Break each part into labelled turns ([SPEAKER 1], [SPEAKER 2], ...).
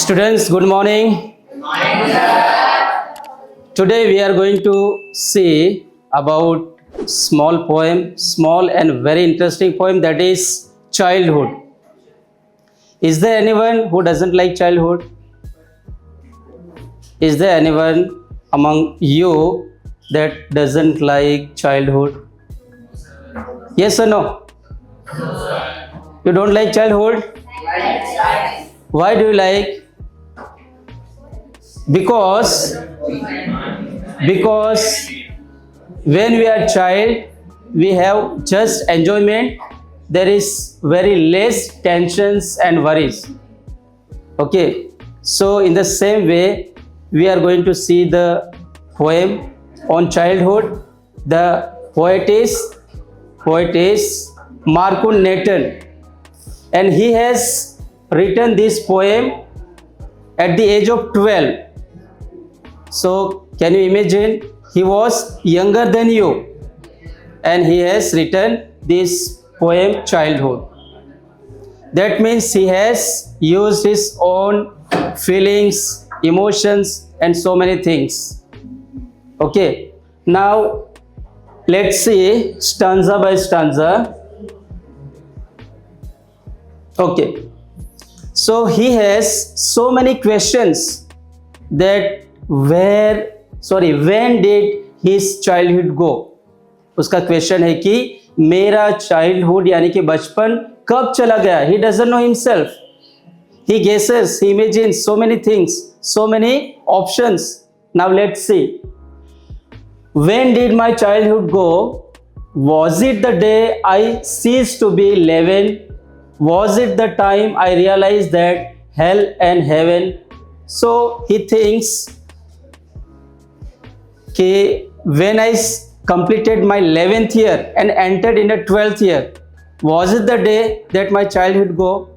[SPEAKER 1] Students, good morning. Today we are going to see about small and very interesting poem, that is childhood. Is there anyone who doesn't like childhood? Is there anyone among you that doesn't like childhood? Yes or no? You don't like childhood? Why do you like? Because when we are child, we have just enjoyment. There is very less tensions and worries. Okay, so in the same way, we are going to see the poem on childhood. The poet is Marcus Nathan, and he has written this poem at the age of 12. So can you imagine, he was younger than you and he has written this poem childhood. That means he has used his own feelings, emotions and so many things. Okay, now let's see stanza by stanza. Okay, so he has so many questions that when did his childhood go? उसका question है कि मेरा childhood यानी कि बचपन कब चला गया. He doesn't know himself. He guesses, he imagines so many things, so many options. Now let's see. When did my childhood go? Was it the day I ceased to be 11? Was it the time I realized that hell and heaven? So he thinks कि when I completed my 11th year and entered in the 12th year, was it the day that my childhood go?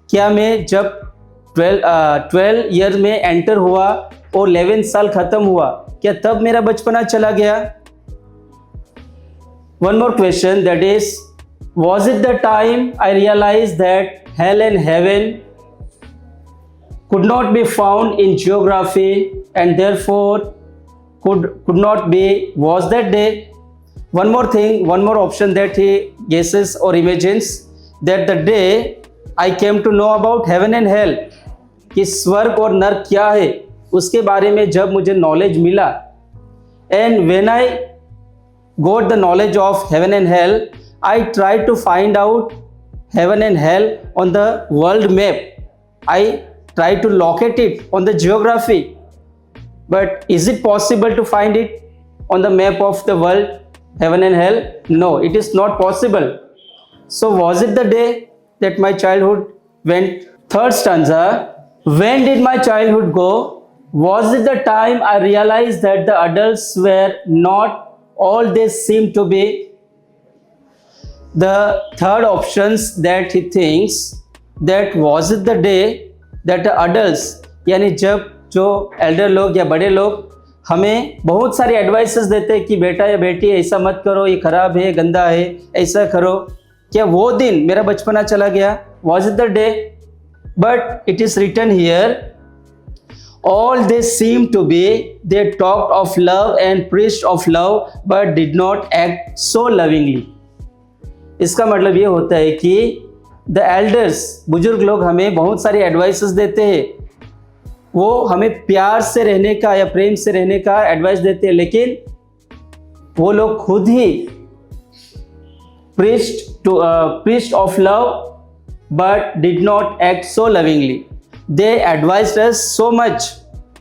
[SPEAKER 1] क्या मैं जब 12 year में enter हुआ और 11 साल खत्म हुआ, क्या तब मेरा बचपना चला गया? One more question, that is, was it the time I realized that hell and heaven could not be found in geography and therefore could not be, was that day? One more thing, one more option that he guesses or imagines, that the day I came to know about heaven and hell, कि स्वर्ग और नरक क्या है उसके बारे में जब मुझे नॉलेज मिला, and when I got the knowledge of heaven and hell, I tried to find out heaven and hell on the world map. I tried to locate it on the geography. But is it possible to find it on the map of the world, heaven and hell? No, it is not possible. So was it the day that my childhood went? Third stanza, when did my childhood go? Was it the time I realized that the adults were not all they seemed to be? The third options that he thinks, that was it the day that the adults, यानी जब जो Elder लोग या बड़े लोग हमें बहुत सारी एडवाइसेस देते हैं कि बेटा या बेटी ऐसा मत करो, ये खराब है, गंदा है, ऐसा करो, क्या वो दिन मेरा बचपना चला गया? Was it the day? But it is written here, all they seem to be, they talked of love and preached of love but did not act so lovingly. इसका मतलब ये होता है कि द एल्डर्स, बुजुर्ग लोग हमें बहुत सारी एडवाइसेस देते हैं, वो हमें प्यार से रहने का या प्रेम से रहने का एडवाइस देते हैं, लेकिन वो लोग खुद ही preached of love but did not act so lovingly. They advised us so much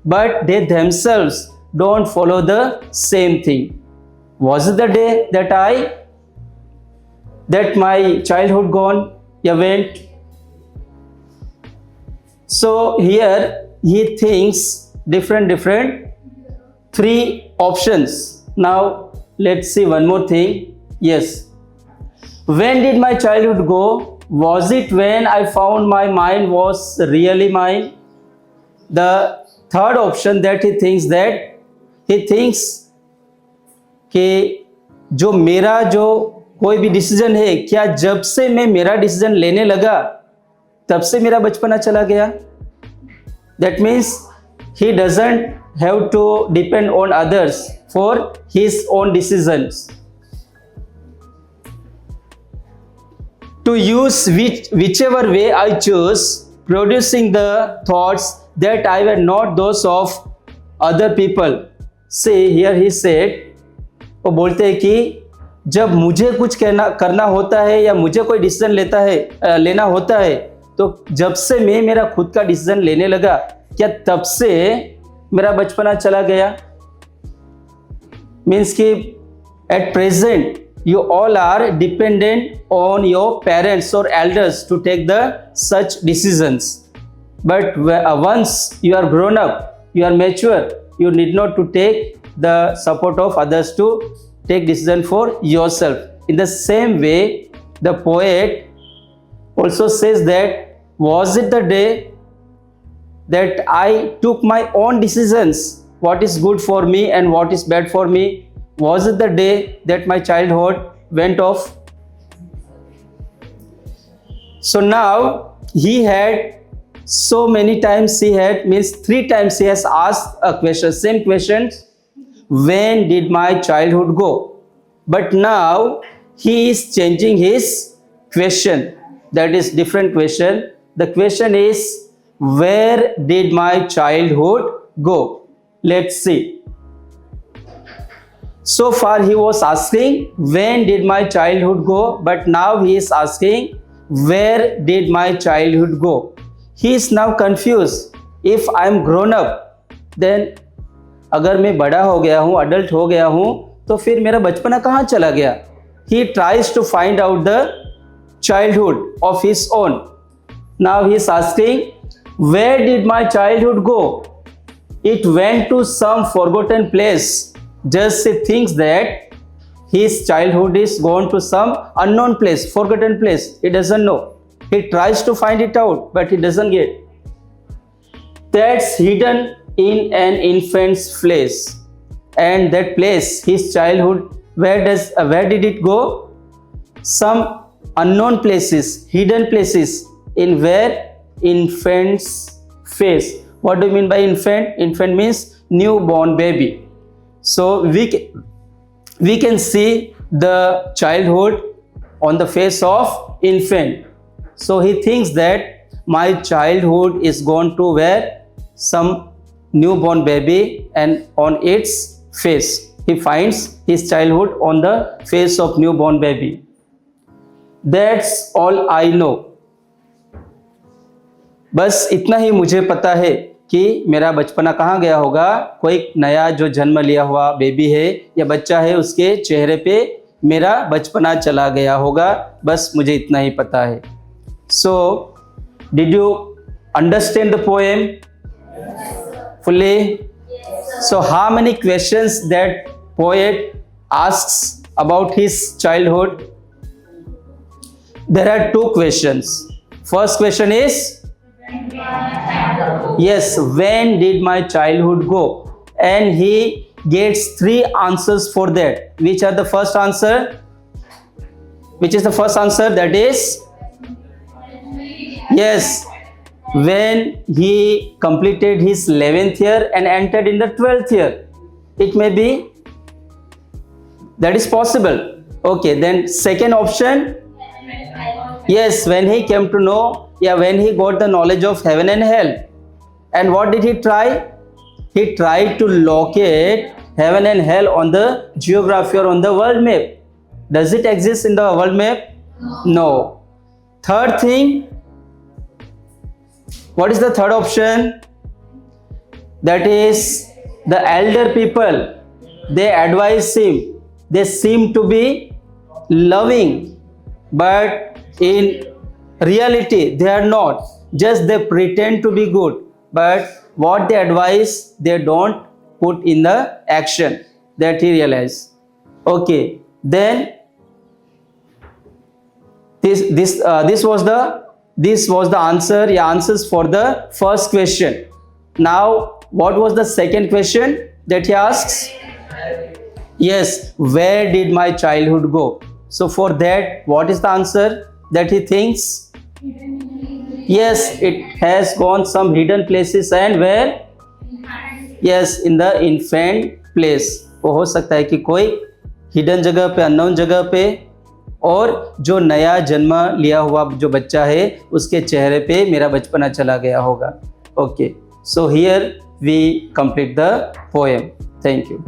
[SPEAKER 1] but they themselves don't follow the same thing. Was it the day that my childhood gone, ya went? So here he thinks different three options. Now let's see one more thing. Yes, when did my childhood go? Was it when I found my mind was really mine? The third option that he thinks कि जो मेरा जो कोई भी decision है, क्या जब से मैं मेरा डिसीजन लेने लगा तब से मेरा बचपना चला गया? That means he doesn't have to depend on others for his own decisions. To use whichever way I choose, producing the thoughts that I were not those of other people. See, here he said, वो बोलते हैं कि जब मुझे कुछ करना होता है या मुझे कोई डिसीजन लेना होता है, तो जब से मैं मेरा खुद का डिसीजन लेने लगा, क्या तब से मेरा बचपना चला गया? मीन्स कि at present you all are dependent on your parents or elders to take the such decisions, but once you are grown up, you are mature, you need not to take the support of others to take decision for yourself. In the same way, the poet also says that, was it the day that I took my own decisions, what is good for me and what is bad for me? Was it the day that my childhood went off? So now he had so many times, means 3 times he has asked a question, same question, when did my childhood go? But now he is changing his question. That is different question. The question is, where did my childhood go? Let's see. So far he was asking, when did my childhood go? But now he is asking, where did my childhood go? He is now confused. If I am grown up, then अगर मैं बड़ा हो गया हूँ, adult हो गया हूँ, तो फिर मेरा बचपना कहाँ चला गया? He tries to find out the childhood of his own. Now he is asking, where did my childhood go? It went to some forgotten place. Just he thinks that his childhood is gone to some unknown place, forgotten place. He doesn't know. He tries to find it out, but he doesn't get. That's hidden in an infant's place. And that place, his childhood, where did it go? Some unknown places, hidden places, in where infant's face. What do you mean by infant? Infant means newborn baby. So we can see the childhood on the face of infant. So he thinks that my childhood is gone to where? Some newborn baby, and on its face. He finds his childhood on the face of newborn baby. That's all I know. बस इतना ही मुझे पता है कि मेरा बचपना कहाँ गया होगा. कोई नया जो जन्म लिया हुआ बेबी है या बच्चा है, उसके चेहरे पे मेरा बचपना चला गया होगा. बस मुझे इतना ही पता है. So, did you understand the poem fully? So, how many questions that poet asks about his childhood? There are 2 questions. First question is, yes, when did my childhood go? And he gets 3 answers for that. Which are the first answer? Which is the first answer? That is, yes, when he completed his 11th year and entered in the 12th year. It may be, that is possible. Okay, then second option, yes, when he came to know, when he got the knowledge of heaven and hell. And what did he try? He tried to locate heaven and hell on the geography or on the world map. Does it exist in the world map? No. Third thing, what is the third option? That is, the elder people, they advise him. They seem to be loving, but in reality they are not. Just they pretend to be good, but what they advise they don't put in the action. That he realized. Okay, then this was the answers for the first question. Now what was the second question that he asks? Yes, where did my childhood go? So for that, what is the answer that he thinks? Yes, it has gone some hidden places and where? Yes, in the infant place. वो हो सकता है कि कोई hidden जगह पे, unknown जगह पे, और जो नया जन्म लिया हुआ जो बच्चा है उसके चेहरे पे मेरा बचपना चला गया होगा. Okay, so here we complete the poem. Thank you.